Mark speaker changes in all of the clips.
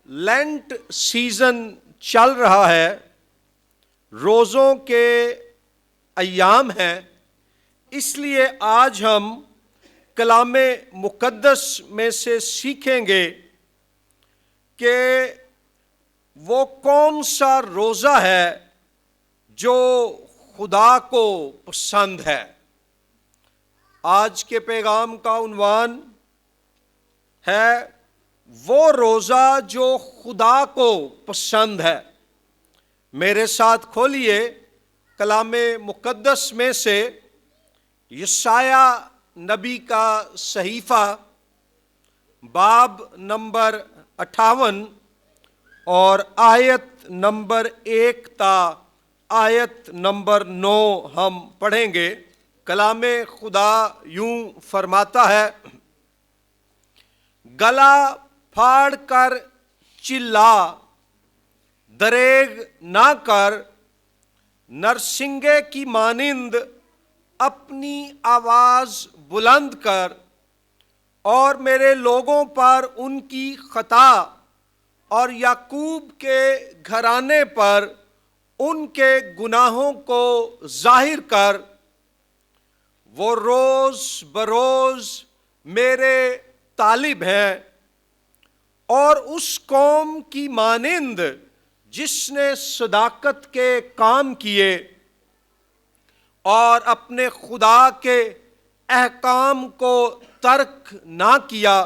Speaker 1: لینٹ season چل رہا ہے، روزوں کے ایام ہیں، اس لیے آج ہم کلام مقدس میں سے سیکھیں گے کہ وہ کون سا روزہ ہے جو خدا کو پسند ہے۔ آج کے پیغام کا عنوان ہے وہ روزہ جو خدا کو پسند ہے۔ میرے ساتھ کھولیے کلام مقدس میں سے یشعیاء نبی کا صحیفہ باب نمبر 58 اور آیت نمبر 1 تا آیت نمبر 9 ہم پڑھیں گے۔ کلام خدا یوں فرماتا ہے، گلا پھاڑ کر چلا، دریغ نہ کر، نرسنگے کی مانند اپنی آواز بلند کر، اور میرے لوگوں پر ان کی خطا اور یعقوب کے گھرانے پر ان کے گناہوں کو ظاہر کر۔ وہ روز بروز میرے طالب ہیں، اور اس قوم کی مانند جس نے صداقت کے کام کیے اور اپنے خدا کے احکام کو ترک نہ کیا،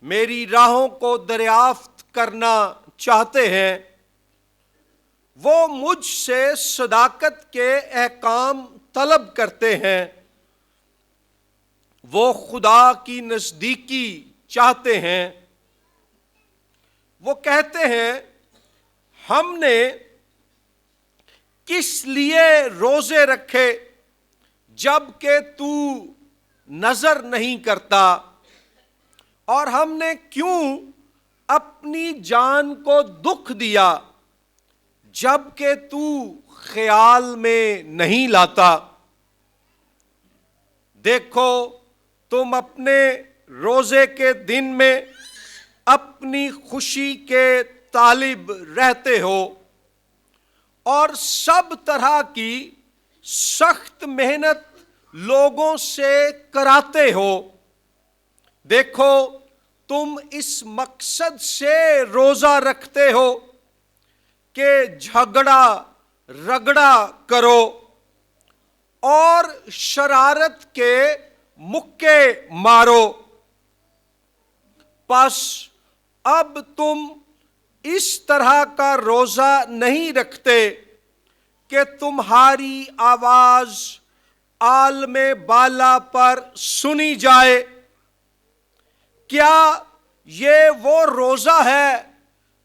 Speaker 1: میری راہوں کو دریافت کرنا چاہتے ہیں۔ وہ مجھ سے صداقت کے احکام طلب کرتے ہیں، وہ خدا کی نزدیکی چاہتے ہیں۔ وہ کہتے ہیں، ہم نے کس لیے روزے رکھے جب کہ تو نظر نہیں کرتا، اور ہم نے کیوں اپنی جان کو دکھ دیا جب کہ تو خیال میں نہیں لاتا۔ دیکھو، تم اپنے روزے کے دن میں اپنی خوشی کے طالب رہتے ہو، اور سب طرح کی سخت محنت لوگوں سے کراتے ہو۔ دیکھو، تم اس مقصد سے روزہ رکھتے ہو کہ جھگڑا رگڑا کرو اور شرارت کے مکے مارو۔ پس اب تم اس طرح کا روزہ نہیں رکھتے کہ تمہاری آواز عالم بالا پر سنی جائے۔ کیا یہ وہ روزہ ہے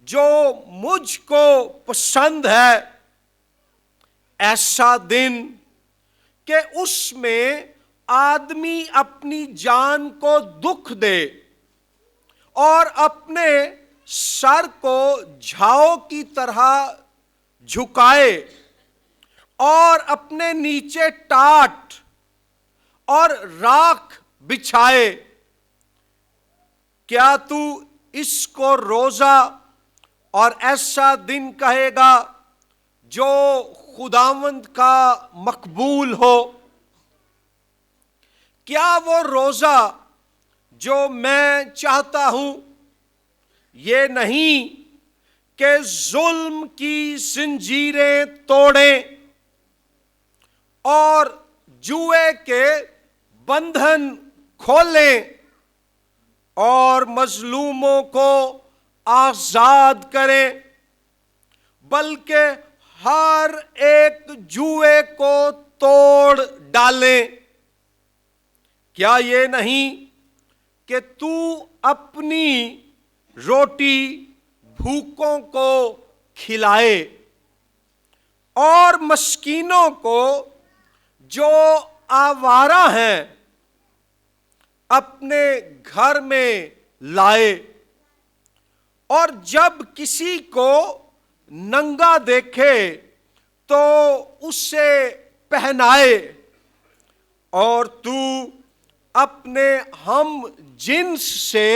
Speaker 1: جو مجھ کو پسند ہے؟ ایسا دن کہ اس میں آدمی اپنی جان کو دکھ دے اور اپنے سر کو جھاؤ کی طرح جھکائے اور اپنے نیچے ٹاٹ اور راکھ بچھائے۔ کیا تو اس کو روزہ اور ایسا دن کہے گا جو خداوند کا مقبول ہو؟ کیا وہ روزہ جو میں چاہتا ہوں یہ نہیں کہ ظلم کی زنجیریں توڑیں اور جوئے کے بندھن کھولیں اور مظلوموں کو آزاد کریں، بلکہ ہر ایک جوئے کو توڑ ڈالیں؟ کیا یہ نہیں کہ تو اپنی روٹی بھوکوں کو کھلائے اور مسکینوں کو جو آوارہ ہیں اپنے گھر میں لائے، اور جب کسی کو ننگا دیکھے تو اسے پہنائے، اور تو اپنے ہم جنس سے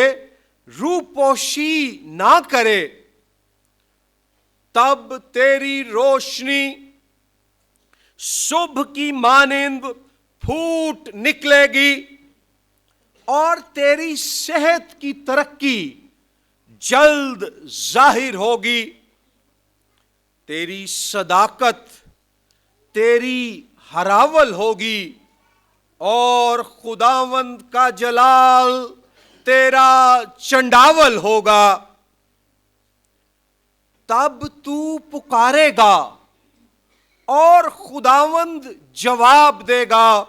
Speaker 1: روپوشی نہ کرے، تب تیری روشنی صبح کی مانند پھوٹ نکلے گی اور تیری صحت کی ترقی جلد ظاہر ہوگی۔ تیری صداقت تیری ہراول ہوگی اور خداوند کا جلال تیرا چنڈاول ہوگا۔ تب تو پکارے گا اور خداوند جواب دے گا،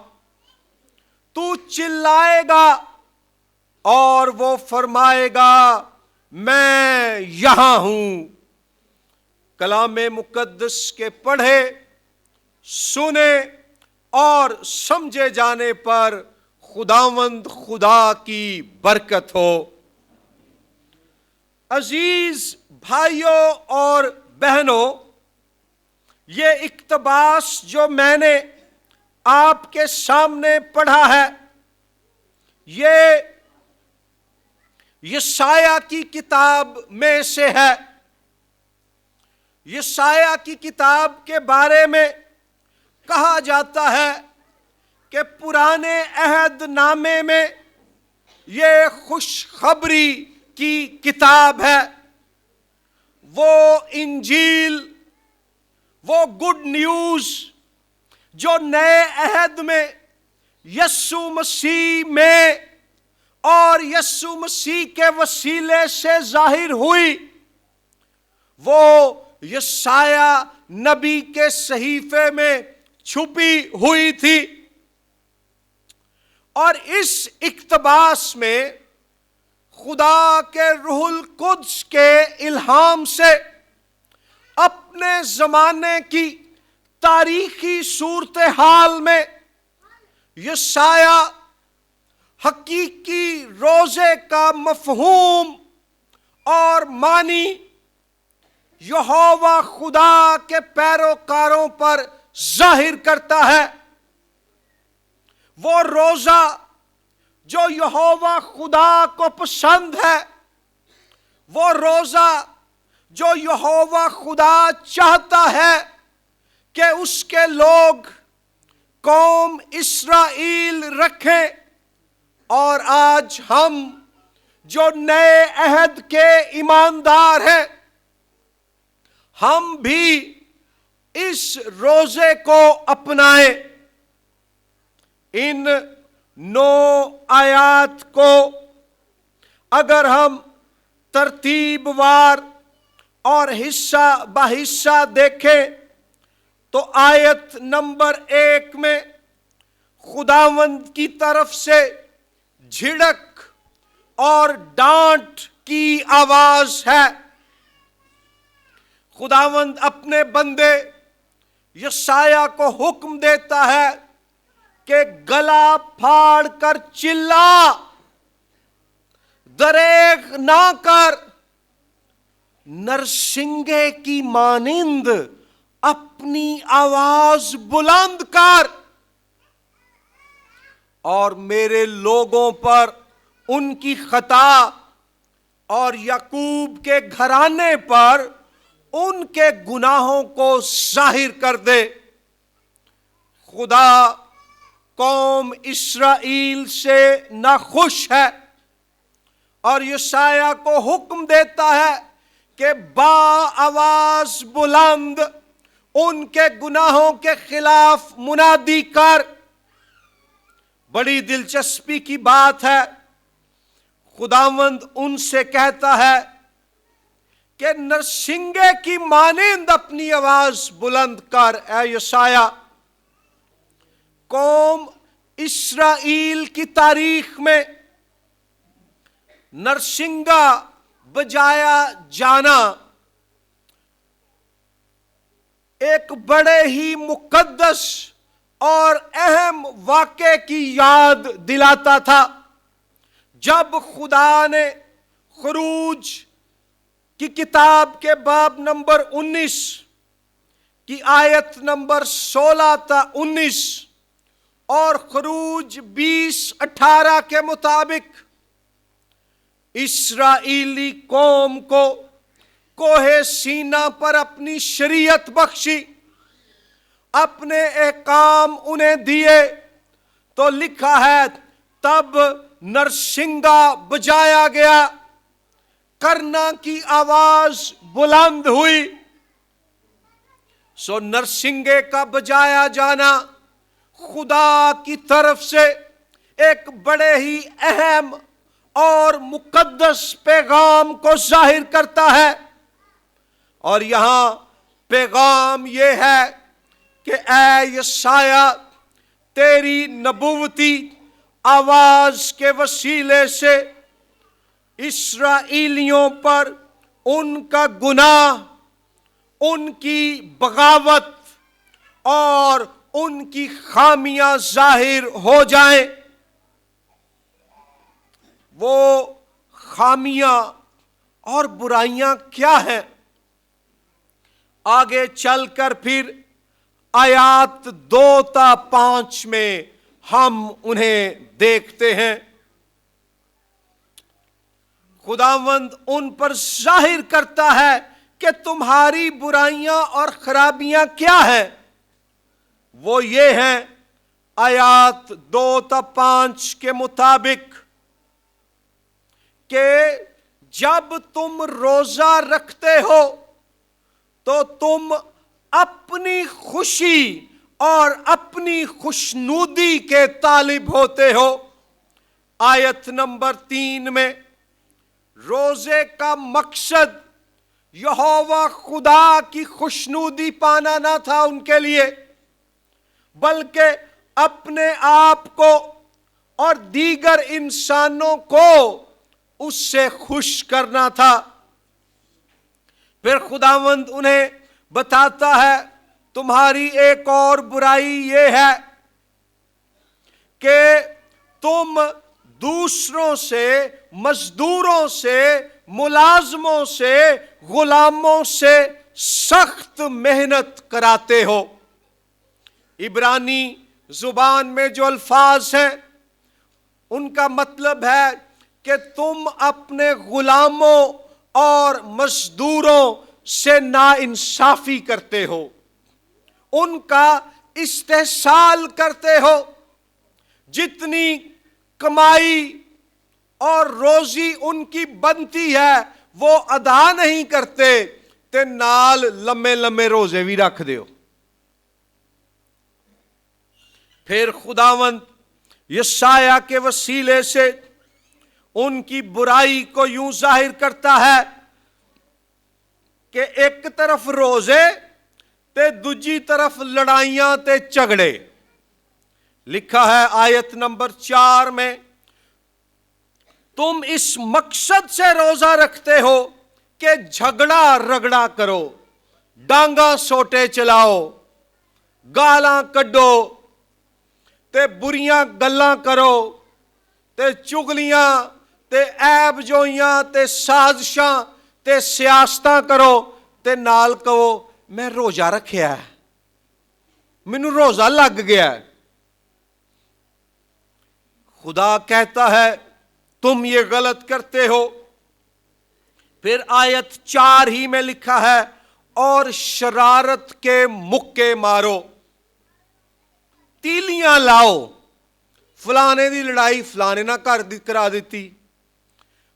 Speaker 1: تو چلائے گا اور وہ فرمائے گا میں یہاں ہوں۔ کلام مقدس کے پڑھے، سنے اور سمجھے جانے پر خداوند خدا کی برکت ہو۔ عزیز بھائیوں اور بہنوں، یہ اقتباس جو میں نے آپ کے سامنے پڑھا ہے، یہ یسایہ کی کتاب میں سے ہے۔ یسایہ کی کتاب کے بارے میں کہا جاتا ہے کہ پرانے عہد نامے میں یہ خوشخبری کی کتاب ہے، وہ انجیل، وہ گڈ نیوز جو نئے عہد میں یسوع مسیح میں اور یسوع مسیح کے وسیلے سے ظاہر ہوئی، وہ یسایہ نبی کے صحیفے میں چھپی ہوئی تھی۔ اور اس اقتباس میں خدا کے روح القدس کے الہام سے اپنے زمانے کی تاریخی صورتحال میں یسایہ حقیقی روزے کا مفہوم اور معنی یہوہ خدا کے پیروکاروں پر ظاہر کرتا ہے۔ وہ روزہ جو یہوہ خدا کو پسند ہے، وہ روزہ جو یہوہ خدا چاہتا ہے کہ اس کے لوگ قوم اسرائیل رکھیں، اور آج ہم جو نئے عہد کے ایماندار ہیں، ہم بھی اس روزے کو اپنائیں۔ ان 9 آیات کو اگر ہم ترتیب وار اور حصہ بہ حصہ دیکھیں تو آیت نمبر 1 میں خداوند کی طرف سے جھڑک اور ڈانٹ کی آواز ہے۔ خداوند اپنے بندے یسایہ کو حکم دیتا ہے کہ گلا پھاڑ کر چلا، دریغ نہ کر، نرسنگے کی مانند اپنی آواز بلند کر، اور میرے لوگوں پر ان کی خطا اور یعقوب کے گھرانے پر ان کے گناہوں کو ظاہر کر دے۔ خدا قوم اسرائیل سے ناخوش ہے اور یسایہ کو حکم دیتا ہے کہ با آواز بلند ان کے گناہوں کے خلاف منادی کر۔ بڑی دلچسپی کی بات ہے، خداوند ان سے کہتا ہے کہ نرسنگے کی مانند اپنی آواز بلند کر اے یسایہ۔ قوم اسرائیل کی تاریخ میں نرسنگا بجایا جانا ایک بڑے ہی مقدس اور اہم واقعے کی یاد دلاتا تھا۔ جب خدا نے خروج کی کتاب کے باب نمبر 19 کی آیت نمبر 16 تا 19 اور خروج 20:18 کے مطابق اسرائیلی قوم کو کوہ سینا پر اپنی شریعت بخشی، اپنے احکام انہیں دیے، تو لکھا ہے تب نرسنگا بجایا گیا، کرنا کی آواز بلند ہوئی۔ سو نرسنگے کا بجایا جانا خدا کی طرف سے ایک بڑے ہی اہم اور مقدس پیغام کو ظاہر کرتا ہے، اور یہاں پیغام یہ ہے کہ اے یسایہ، تیری نبوتی آواز کے وسیلے سے اسرائیلیوں پر ان کا گناہ، ان کی بغاوت اور ان کی خامیاں ظاہر ہو جائیں۔ وہ خامیاں اور برائیاں کیا ہیں؟ آگے چل کر پھر آیات 2 تا 5 میں ہم انہیں دیکھتے ہیں۔ خداوند ان پر ظاہر کرتا ہے کہ تمہاری برائیاں اور خرابیاں کیا ہیں۔ وہ یہ ہیں، آیات 2 تا 5 کے مطابق، کہ جب تم روزہ رکھتے ہو تو تم اپنی خوشی اور اپنی خوشنودی کے طالب ہوتے ہو۔ آیت نمبر 3 میں روزے کا مقصد یہوہ خدا کی خوشنودی پانا نہ تھا ان کے لیے، بلکہ اپنے آپ کو اور دیگر انسانوں کو اس سے خوش کرنا تھا۔ پھر خداوند انہیں بتاتا ہے تمہاری ایک اور برائی یہ ہے کہ تم دوسروں سے، مزدوروں سے، ملازموں سے، غلاموں سے سخت محنت کراتے ہو۔ عبرانی زبان میں جو الفاظ ہیں ان کا مطلب ہے کہ تم اپنے غلاموں اور مزدوروں سے ناانصافی کرتے ہو، ان کا استحصال کرتے ہو، جتنی کمائی اور روزی ان کی بنتی ہے وہ ادا نہیں کرتے تے نال لمے لمے روزے بھی رکھ دیو۔ پھر خداوند یسایہ کے وسیلے سے ان کی برائی کو یوں ظاہر کرتا ہے کہ ایک طرف روزے تے دوجی طرف لڑائیاں تے جھگڑے۔ لکھا ہے آیت نمبر 4 میں، تم اس مقصد سے روزہ رکھتے ہو کہ جھگڑا رگڑا کرو، ڈانگاں سوٹے چلاؤ، گالاں کڈو تے بریاں گلاں کرو تے چگلیاں تے عیب جوئیاں تے سازشاں تے سیاستاں کرو تے نال کہو میں روزہ رکھیا ہے، مینوں روزہ لگ گیا ہے۔ خدا کہتا ہے تم یہ غلط کرتے ہو۔ پھر آیت 4 ہی میں لکھا ہے اور شرارت کے مکے مارو، تیلیاں لاؤ، فلانے دی لڑائی فلانے نہ کرا دیتی،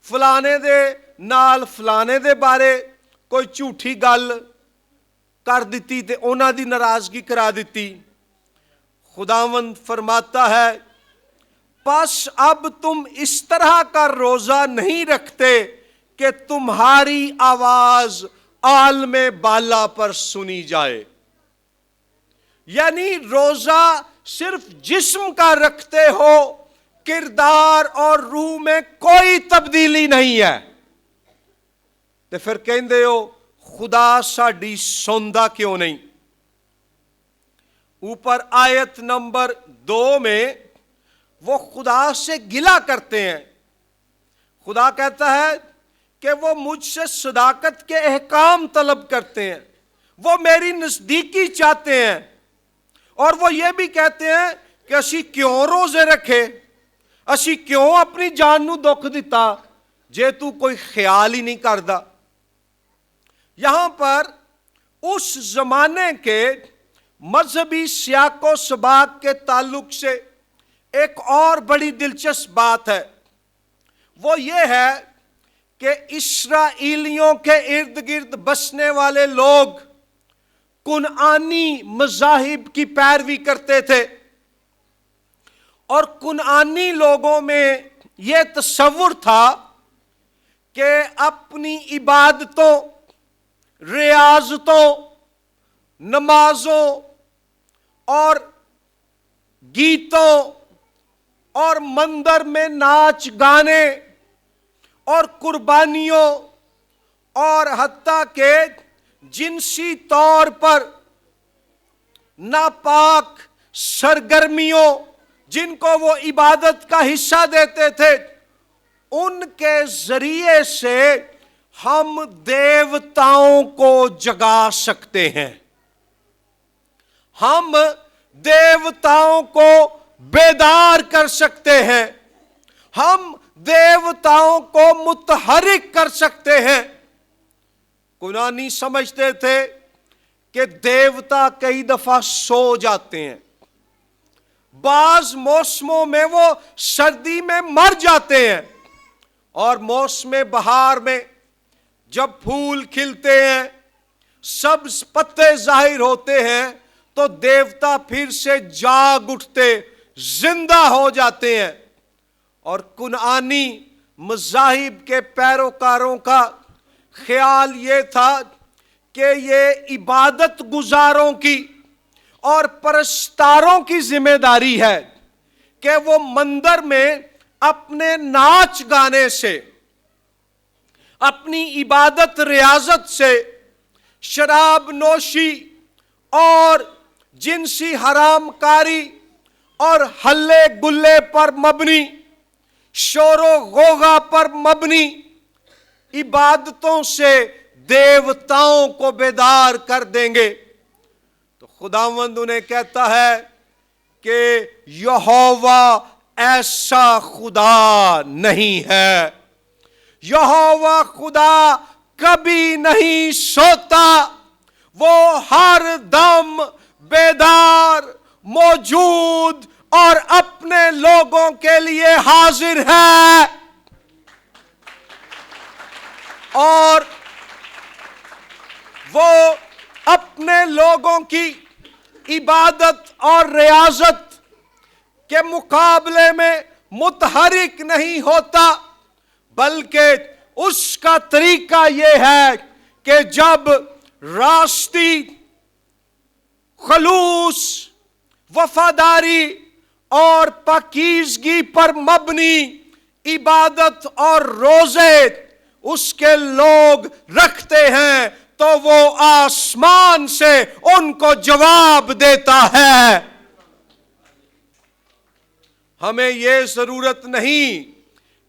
Speaker 1: فلانے دے نال فلانے دے بارے کوئی جھوٹی گل کر دیتی تے انہاں دی ناراضگی کرا دیتی۔ خداوند فرماتا ہے پس اب تم اس طرح کا روزہ نہیں رکھتے کہ تمہاری آواز عالم بالا پر سنی جائے۔ یعنی روزہ صرف جسم کا رکھتے ہو، کردار اور روح میں کوئی تبدیلی نہیں ہے، تو پھر کہندے ہو خدا ساڈی سوندا کیوں نہیں۔ اوپر آیت نمبر 2 میں وہ خدا سے گلہ کرتے ہیں۔ خدا کہتا ہے کہ وہ مجھ سے صداقت کے احکام طلب کرتے ہیں، وہ میری نزدیکی چاہتے ہیں، اور وہ یہ بھی کہتے ہیں کہ اسی کیوں روزے رکھے، اسی کیوں اپنی جان نو دکھ دیتا، جے تو کوئی خیال ہی نہیں کردا۔ یہاں پر اس زمانے کے مذہبی سیاق و سباق کے تعلق سے ایک اور بڑی دلچسپ بات ہے، وہ یہ ہے کہ اسرائیلیوں کے ارد گرد بسنے والے لوگ کنعانی مذاہب کی پیروی کرتے تھے، اور کنعانی لوگوں میں یہ تصور تھا کہ اپنی عبادتوں، ریاضتوں، نمازوں اور گیتوں اور مندر میں ناچ گانے اور قربانیوں اور حتیٰ کہ جنسی طور پر ناپاک سرگرمیوں جن کو وہ عبادت کا حصہ دیتے تھے، ان کے ذریعے سے ہم دیوتاؤں کو جگا سکتے ہیں، ہم دیوتاؤں کو بیدار کر سکتے ہیں، ہم دیوتاؤں کو متحرک کر سکتے ہیں۔ کنعانی سمجھتے تھے کہ دیوتا کئی دفعہ سو جاتے ہیں، بعض موسموں میں وہ سردی میں مر جاتے ہیں، اور موسم بہار میں جب پھول کھلتے ہیں، سبز پتے ظاہر ہوتے ہیں، تو دیوتا پھر سے جاگ اٹھتے، زندہ ہو جاتے ہیں۔ اور کنعانی مذاہب کے پیروکاروں کا خیال یہ تھا کہ یہ عبادت گزاروں کی اور پرستاروں کی ذمہ داری ہے کہ وہ مندر میں اپنے ناچ گانے سے، اپنی عبادت ریاضت سے، شراب نوشی اور جنسی حرام کاری اور ہلے گلے پر مبنی، شور و غوغا پر مبنی عبادتوں سے دیوتاؤں کو بیدار کر دیں گے۔ تو خداوند انہیں کہتا ہے کہ یہوہ ایسا خدا نہیں ہے، یہوہ خدا کبھی نہیں سوتا، وہ ہر دم بیدار، موجود اور اپنے لوگوں کے لیے حاضر ہے، اور وہ اپنے لوگوں کی عبادت اور ریاضت کے مقابلے میں متحرک نہیں ہوتا، بلکہ اس کا طریقہ یہ ہے کہ جب راستی، خلوص، وفاداری اور پاکیزگی پر مبنی عبادت اور روزے اس کے لوگ رکھتے ہیں، تو وہ آسمان سے ان کو جواب دیتا ہے۔ ہمیں یہ ضرورت نہیں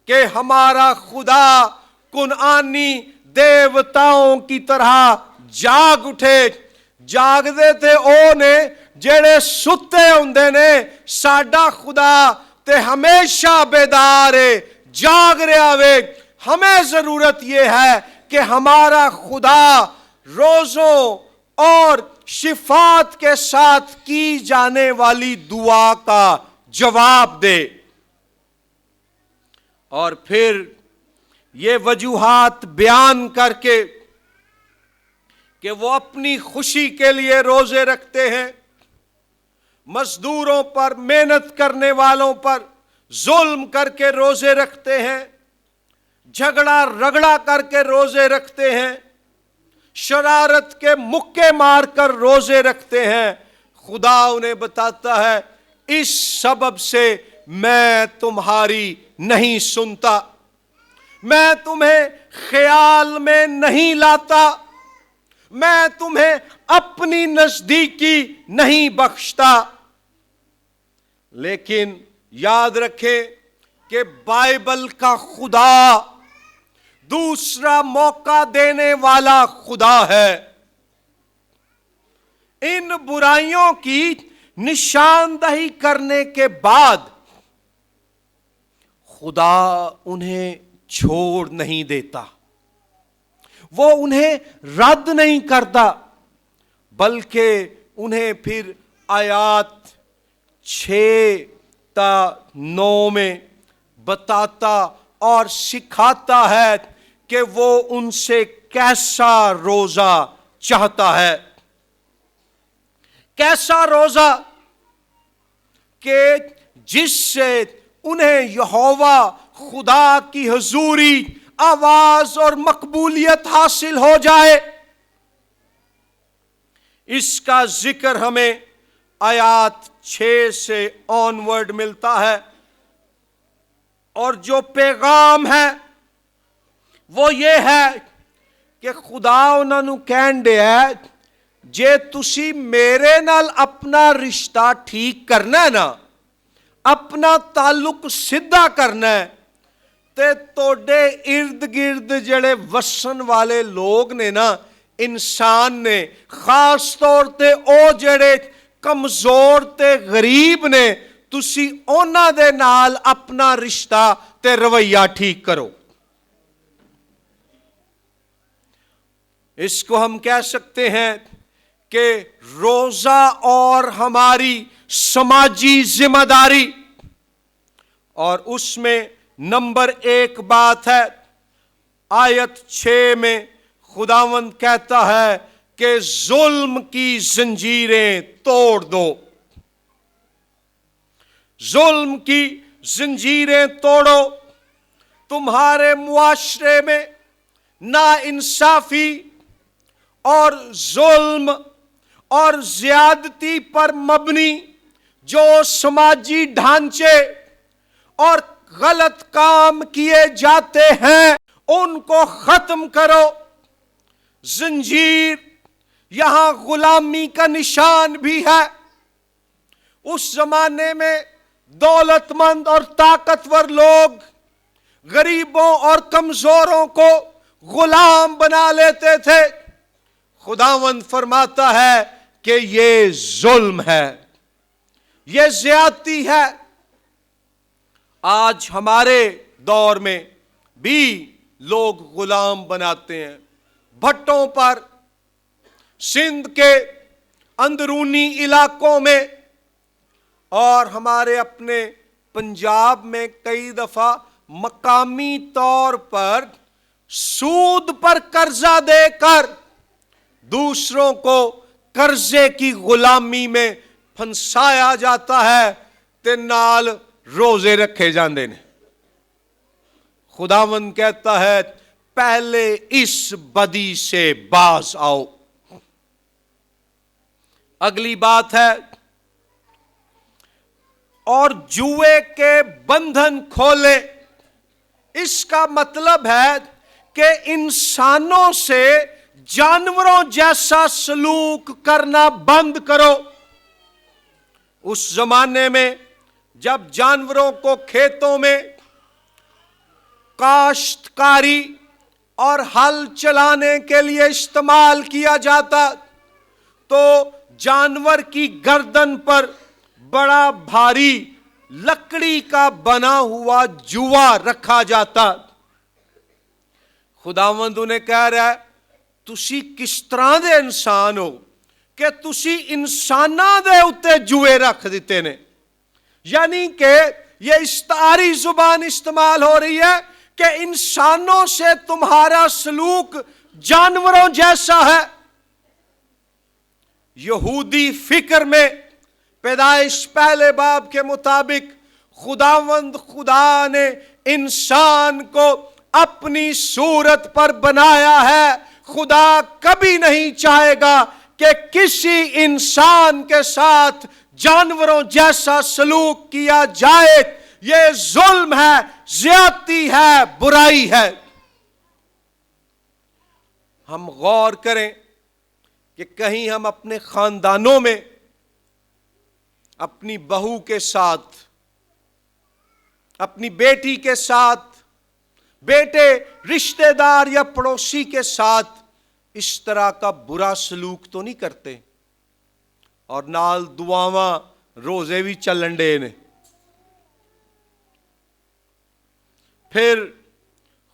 Speaker 1: کہ ہمارا خدا کنعانی دیوتاؤں کی طرح جاگ اٹھے۔ جاگ دے تے او نے جڑے ستے ہوندے نے، ساڈا خدا تے ہمیشہ بیدار ہے، جاگ رہا وے۔ ہمیں ضرورت یہ ہے کہ ہمارا خدا روزوں اور شفاعت کے ساتھ کی جانے والی دعا کا جواب دے، اور پھر یہ وجوہات بیان کر کے کہ وہ اپنی خوشی کے لیے روزے رکھتے ہیں، مزدوروں پر، محنت کرنے والوں پر ظلم کر کے روزے رکھتے ہیں، جھگڑا رگڑا کر کے روزے رکھتے ہیں، شرارت کے مکے مار کر روزے رکھتے ہیں۔ خدا انہیں بتاتا ہے، اس سبب سے میں تمہاری نہیں سنتا، میں تمہیں خیال میں نہیں لاتا، میں تمہیں اپنی نزدیکی نہیں بخشتا۔ لیکن یاد رکھیں کہ بائبل کا خدا دوسرا موقع دینے والا خدا ہے۔ ان برائیوں کی نشاندہی کرنے کے بعد خدا انہیں چھوڑ نہیں دیتا، وہ انہیں رد نہیں کرتا، بلکہ انہیں پھر آیات 6 تا 9 میں بتاتا اور سکھاتا ہے کہ وہ ان سے کیسا روزہ چاہتا ہے، کیسا روزہ کہ جس سے انہیں یہوہ خدا کی حضوری، آواز اور مقبولیت حاصل ہو جائے۔ اس کا ذکر ہمیں آیات 6 سے آنورڈ ملتا ہے، اور جو پیغام ہے وہ یہ ہے کہ خدا انہاں نوں کہن دیا ہے جے تسی میرے نال اپنا رشتہ ٹھیک کرنا ہے نا، اپنا تعلق سیدھا کرنا ہے، تے توڑے ارد گرد جڑے وسن والے لوگ نے نا، انسان نے، خاص طور تے او جڑے کمزور تے غریب نے، تسی اونا دے نال اپنا رشتہ تے رویہ ٹھیک کرو۔ اس کو ہم کہہ سکتے ہیں کہ روزہ اور ہماری سماجی ذمہ داری، اور اس میں نمبر 1 بات ہے، آیت 6 میں خداوند کہتا ہے کہ ظلم کی زنجیریں توڑ دو، ظلم کی زنجیریں توڑو۔ تمہارے معاشرے میں ناانصافی اور ظلم اور زیادتی پر مبنی جو سماجی ڈھانچے اور غلط کام کیے جاتے ہیں ان کو ختم کرو۔ زنجیر یہاں غلامی کا نشان بھی ہے۔ اس زمانے میں دولت مند اور طاقتور لوگ غریبوں اور کمزوروں کو غلام بنا لیتے تھے۔ خداوند فرماتا ہے کہ یہ ظلم ہے، یہ زیادتی ہے۔ آج ہمارے دور میں بھی لوگ غلام بناتے ہیں، بھٹوں پر، سندھ کے اندرونی علاقوں میں، اور ہمارے اپنے پنجاب میں کئی دفعہ مقامی طور پر سود پر قرضہ دے کر دوسروں کو قرضے کی غلامی میں پھنسایا جاتا ہے تے نال روزے رکھے جاندے نے۔ خداوند کہتا ہے پہلے اس بدی سے باز آؤ۔ اگلی بات ہے، اور جوئے کے بندھن کھولے۔ اس کا مطلب ہے کہ انسانوں سے جانوروں جیسا سلوک کرنا بند کرو۔ اس زمانے میں جب جانوروں کو کھیتوں میں کاشتکاری اور ہل چلانے کے لیے استعمال کیا جاتا تو جانور کی گردن پر بڑا بھاری لکڑی کا بنا ہوا جوا رکھا جاتا۔ خداوند انہیں کہہ رہا ہے تسی کس طرح دے انسان ہو کہ تسی انساناں دے اتے جوئے رکھ دیتے نے۔ یعنی کہ یہ استعاری زبان استعمال ہو رہی ہے کہ انسانوں سے تمہارا سلوک جانوروں جیسا ہے۔ یہودی فکر میں پیدائش پہلے باب کے مطابق خداوند خدا نے انسان کو اپنی صورت پر بنایا ہے۔ خدا کبھی نہیں چاہے گا کہ کسی انسان کے ساتھ جانوروں جیسا سلوک کیا جائے۔ یہ ظلم ہے، زیادتی ہے، برائی ہے۔ ہم غور کریں کہ کہیں ہم اپنے خاندانوں میں اپنی بہو کے ساتھ، اپنی بیٹی کے ساتھ، بیٹے، رشتہ دار یا پڑوسی کے ساتھ اس طرح کا برا سلوک تو نہیں کرتے، اور نال دعاواں روزے بھی چلن ڈے نے۔ پھر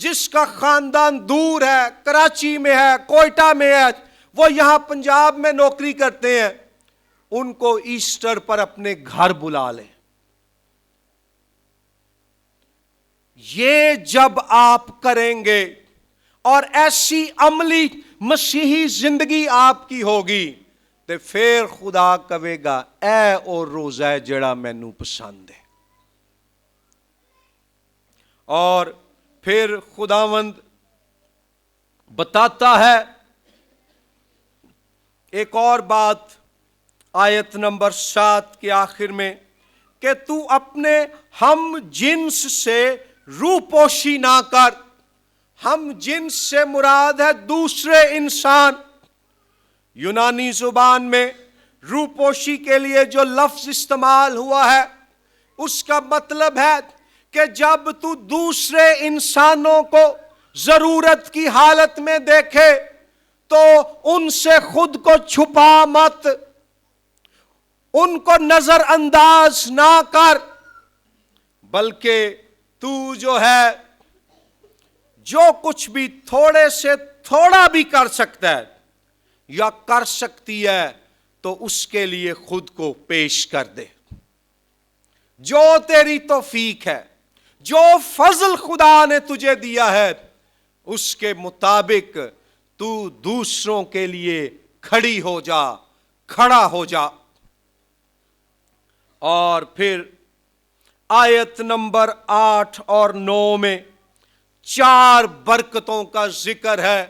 Speaker 1: جس کا خاندان دور ہے، کراچی میں ہے، کوئٹہ میں ہے، وہ یہاں پنجاب میں نوکری کرتے ہیں، ان کو ایسٹر پر اپنے گھر بلا لیں۔ یہ جب آپ کریں گے اور ایسی عملی مسیحی زندگی آپ کی ہوگی تو پھر خدا کہے گا اے او روزہ جڑا مینوں پسند ہے۔ اور پھر خداوند بتاتا ہے ایک اور بات آیت نمبر 7 کے آخر میں کہ تو اپنے ہم جنس سے روپوشی نہ کر۔ ہم جنس سے مراد ہے دوسرے انسان۔ یونانی زبان میں روپوشی کے لیے جو لفظ استعمال ہوا ہے اس کا مطلب ہے کہ جب تو دوسرے انسانوں کو ضرورت کی حالت میں دیکھے تو ان سے خود کو چھپا مت، ان کو نظر انداز نہ کر، بلکہ تو جو ہے جو کچھ بھی تھوڑے سے تھوڑا بھی کر سکتا ہے یا کر سکتی ہے تو اس کے لیے خود کو پیش کر دے۔ جو تیری توفیق ہے، جو فضل خدا نے تجھے دیا ہے، اس کے مطابق تو دوسروں کے لیے کھڑی ہو جا، کھڑا ہو جا۔ اور پھر آیت نمبر 8 اور 9 میں 4 برکتوں کا ذکر ہے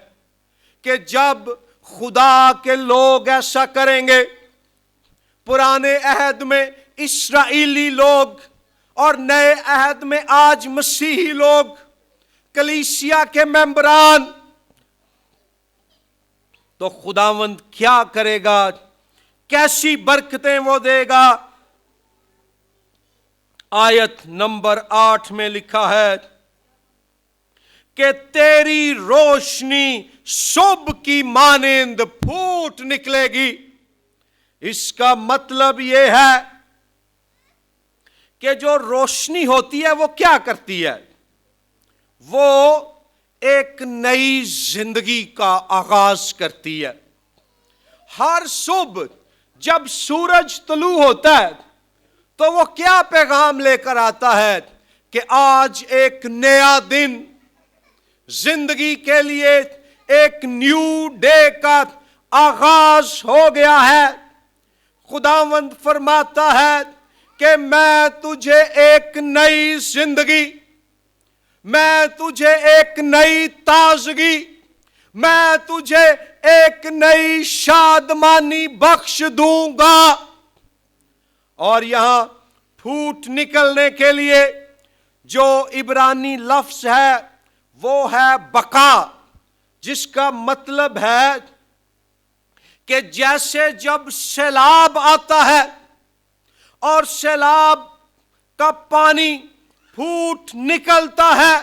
Speaker 1: کہ جب خدا کے لوگ ایسا کریں گے، پرانے عہد میں اسرائیلی لوگ اور نئے عہد میں آج مسیحی لوگ، کلیسیا کے ممبران، تو خداوند کیا کرے گا، کیسی برکتیں وہ دے گا۔ آیت نمبر 8 میں لکھا ہے کہ تیری روشنی صبح کی مانند پھوٹ نکلے گی۔ اس کا مطلب یہ ہے کہ جو روشنی ہوتی ہے وہ کیا کرتی ہے؟ وہ ایک نئی زندگی کا آغاز کرتی ہے۔ ہر صبح جب سورج طلوع ہوتا ہے تو وہ کیا پیغام لے کر آتا ہے کہ آج ایک نیا دن، زندگی کے لیے ایک نیو ڈے کا آغاز ہو گیا ہے۔ خداوند فرماتا ہے کہ میں تجھے ایک نئی زندگی، میں تجھے ایک نئی تازگی، میں تجھے ایک نئی شادمانی بخش دوں گا۔ اور یہاں پھوٹ نکلنے کے لیے جو عبرانی لفظ ہے وہ ہے بقا، جس کا مطلب ہے کہ جیسے جب سیلاب آتا ہے اور سیلاب کا پانی پھوٹ نکلتا ہے،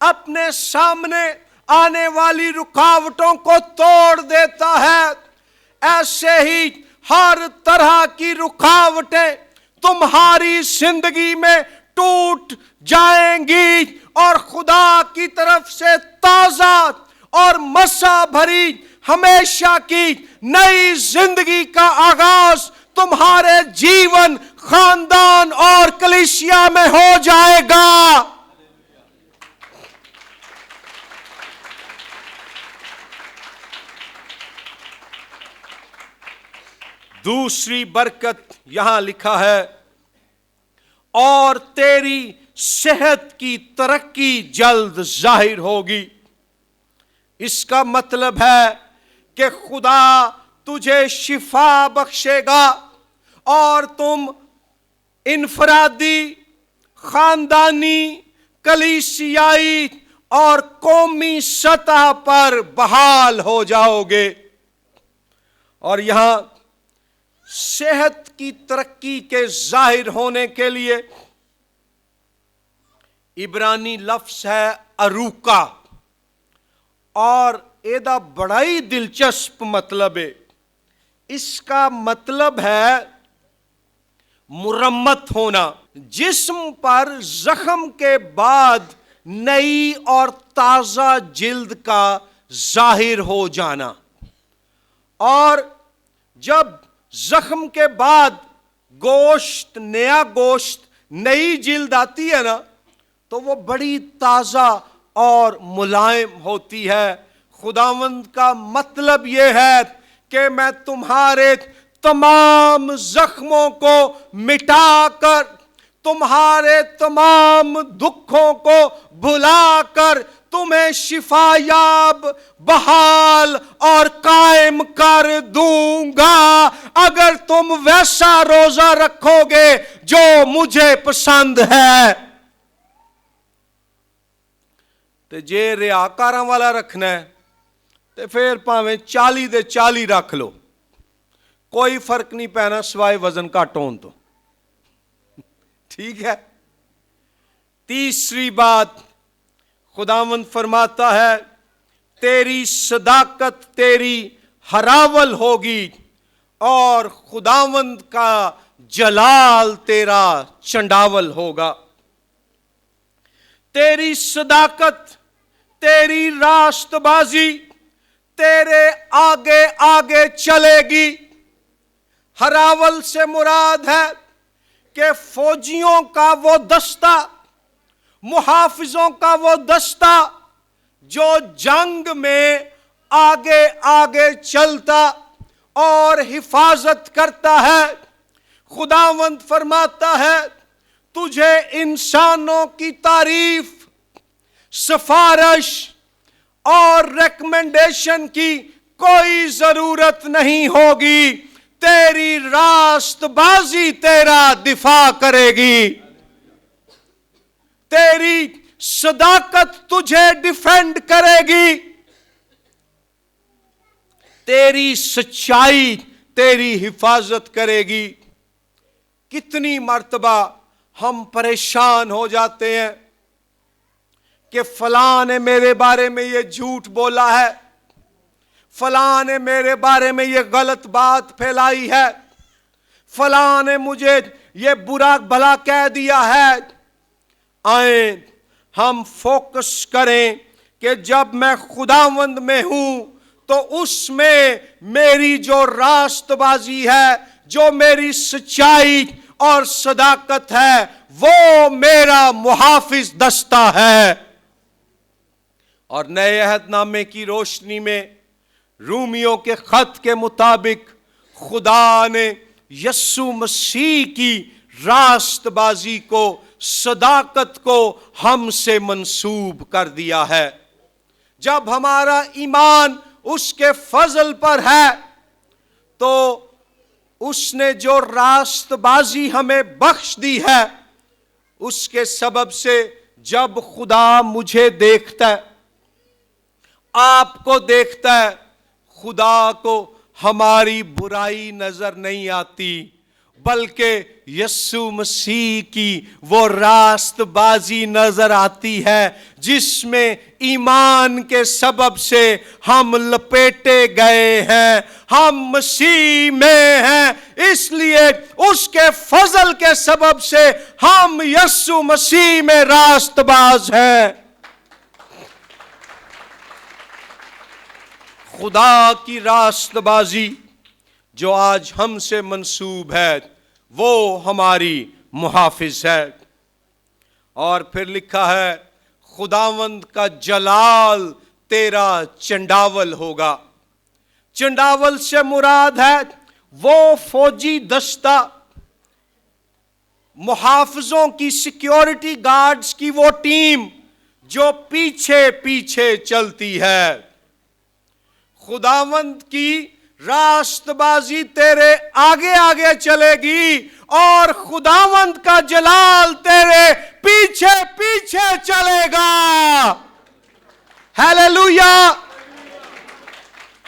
Speaker 1: اپنے سامنے آنے والی رکاوٹوں کو توڑ دیتا ہے، ایسے ہی ہر طرح کی رکاوٹیں تمہاری زندگی میں ٹوٹ جائیں گی اور خدا کی طرف سے تازہ اور مسا بھری ہمیشہ کی نئی زندگی کا آغاز تمہارے جیون، خاندان اور کلیسیا میں ہو جائے گا۔ دوسری برکت یہاں لکھا ہے اور تیری صحت کی ترقی جلد ظاہر ہوگی۔ اس کا مطلب ہے کہ خدا تجھے شفا بخشے گا اور تم انفرادی، خاندانی، کلیسیائی اور قومی سطح پر بحال ہو جاؤ گے۔ اور یہاں صحت کی ترقی کے ظاہر ہونے کے لیے عبرانی لفظ ہے اروکا، اور ایدہ بڑا ہی دلچسپ مطلب ہے۔ اس کا مطلب ہے مرمت ہونا، جسم پر زخم کے بعد نئی اور تازہ جلد کا ظاہر ہو جانا. اور جب زخم کے بعد گوشت، نیا گوشت، نئی جلد آتی ہے نا، تو وہ بڑی تازہ اور ملائم ہوتی ہے. خداوند کا مطلب یہ ہے کہ میں تمہارے تمام زخموں کو مٹا کر، تمہارے تمام دکھوں کو بھلا کر تمہیں شفا یاب، بحال اور قائم کر دوں گا اگر تم ویسا روزہ رکھو گے جو مجھے پسند ہے. تے جے ریاکاراں والا رکھنا ہے تے پھر پاویں 40 دے 40 رکھ لو، کوئی فرق نہیں پینا سوائے وزن گھٹ ہون تو. ٹھیک ہے. تیسری بات خداوند فرماتا ہے تیری صداقت تیری ہراول ہوگی اور خداوند کا جلال تیرا چنڈاول ہوگا. تیری صداقت، تیری راست بازی تیرے آگے آگے چلے گی. ہراول سے مراد ہے کہ فوجیوں کا وہ دستہ، محافظوں کا وہ دستہ جو جنگ میں آگے آگے چلتا اور حفاظت کرتا ہے. خداوند فرماتا ہے تجھے انسانوں کی تعریف، سفارش اور ریکمنڈیشن کی کوئی ضرورت نہیں ہوگی. تیری راست بازی تیرا دفاع کرے گی. تیری صداقت تجھے ڈیفینڈ کرے گی. تیری سچائی تیری حفاظت کرے گی. کتنی مرتبہ ہم پریشان ہو جاتے ہیں کہ فلاں نے میرے بارے میں یہ جھوٹ بولا ہے، فلاں نے میرے بارے میں یہ غلط بات پھیلائی ہے، فلاں نے مجھے یہ برا بھلا کہہ دیا ہے. آئیں ہم فوکس کریں کہ جب میں خداوند میں ہوں تو اس میں میری جو راست بازی ہے، جو میری سچائی اور صداقت ہے، وہ میرا محافظ دستہ ہے. اور نئے عہد نامے کی روشنی میں رومیوں کے خط کے مطابق خدا نے یسوع مسیح کی راست بازی کو، صداقت کو ہم سے منسوب کر دیا ہے. جب ہمارا ایمان اس کے فضل پر ہے تو اس نے جو راست بازی ہمیں بخش دی ہے، اس کے سبب سے جب خدا مجھے دیکھتا ہے، آپ کو دیکھتا ہے، خدا کو ہماری برائی نظر نہیں آتی، بلکہ یسوع مسیح کی وہ راست بازی نظر آتی ہے جس میں ایمان کے سبب سے ہم لپیٹے گئے ہیں. ہم مسیح میں ہیں، اس لیے اس کے فضل کے سبب سے ہم یسوع مسیح میں راست باز ہیں. خدا کی راست بازی جو آج ہم سے منسوب ہے وہ ہماری محافظ ہے. اور پھر لکھا ہے خداوند کا جلال تیرا چنڈاول ہوگا. چنڈاول سے مراد ہے وہ فوجی دستہ، محافظوں کی، سیکیورٹی گارڈز کی وہ ٹیم جو پیچھے پیچھے چلتی ہے. خداوند کی راست بازی تیرے آگے آگے چلے گی اور خداوند کا جلال تیرے پیچھے پیچھے چلے گا. ہیلیلویا.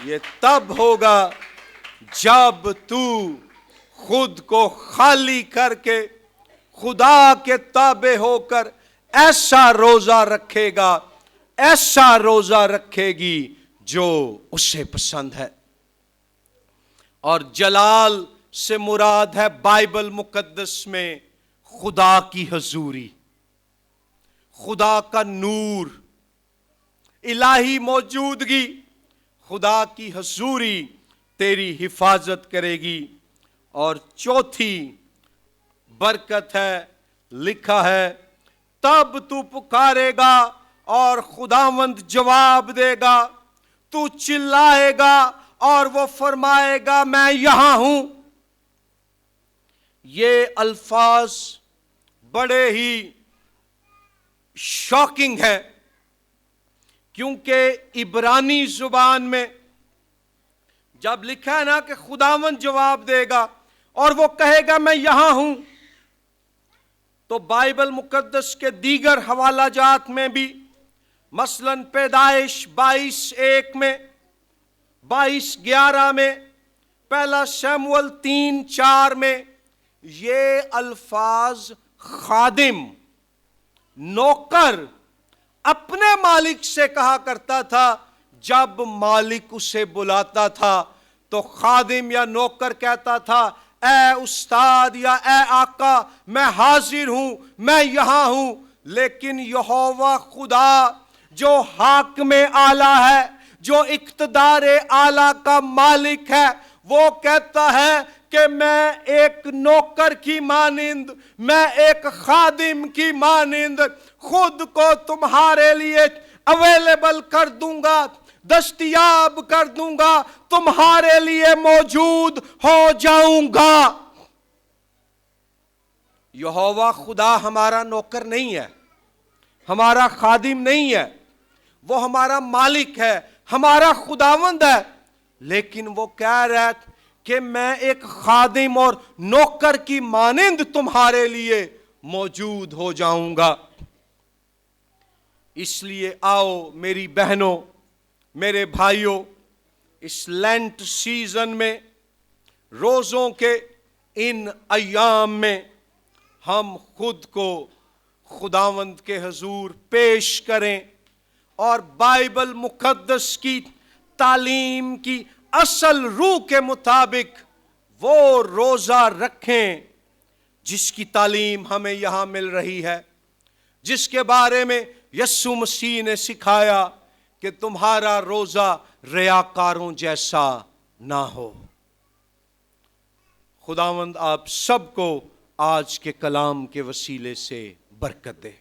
Speaker 1: یہ تب ہوگا جب تو خود کو خالی کر کے خدا کے تابع ہو کر ایسا روزہ رکھے گا، ایسا روزہ رکھے گی جو اسے پسند ہے. اور جلال سے مراد ہے بائبل مقدس میں خدا کی حضوری. خدا کا نور، الہی موجودگی، خدا کی حضوری تیری حفاظت کرے گی۔ اور چوتھی برکت ہے، لکھا ہے تب تو پکارے گا اور خداوند جواب دے گا، تو چلائے گا اور وہ فرمائے گا میں یہاں ہوں۔ یہ الفاظ بڑے ہی شاکنگ ہے، کیونکہ عبرانی زبان میں جب لکھا ہے نا کہ خداوند جواب دے گا اور وہ کہے گا میں یہاں ہوں، تو بائبل مقدس کے دیگر حوالہ جات میں بھی، مثلا پیدائش 22:1 میں، 22:11 میں، پہلا شموئیل 3:4 میں، یہ الفاظ خادم، نوکر اپنے مالک سے کہا کرتا تھا۔ جب مالک اسے بلاتا تھا تو خادم یا نوکر کہتا تھا اے استاد یا اے آقا میں حاضر ہوں، میں یہاں ہوں۔ لیکن یہوہ خدا جو حاکم اعلیٰ ہے، جو اقتدار اعلیٰ کا مالک ہے، وہ کہتا ہے کہ میں ایک نوکر کی مانند، میں ایک خادم کی مانند خود کو تمہارے لیے اویلیبل کر دوں گا، دستیاب کر دوں گا، تمہارے لیے موجود ہو جاؤں گا۔ یہوہ خدا ہمارا نوکر نہیں ہے، ہمارا خادم نہیں ہے، وہ ہمارا مالک ہے، ہمارا خداوند ہے، لیکن وہ کہہ رہا ہے کہ میں ایک خادم اور نوکر کی مانند تمہارے لیے موجود ہو جاؤں گا۔ اس لیے آؤ میری بہنوں، میرے بھائیوں، اس لینٹ سیزن میں، روزوں کے ان ایام میں، ہم خود کو خداوند کے حضور پیش کریں اور بائبل مقدس کی تعلیم کی اصل روح کے مطابق وہ روزہ رکھیں جس کی تعلیم ہمیں یہاں مل رہی ہے، جس کے بارے میں یسوع مسیح نے سکھایا کہ تمہارا روزہ ریاکاروں جیسا نہ ہو۔ خداوند آپ سب کو آج کے کلام کے وسیلے سے برکت دے۔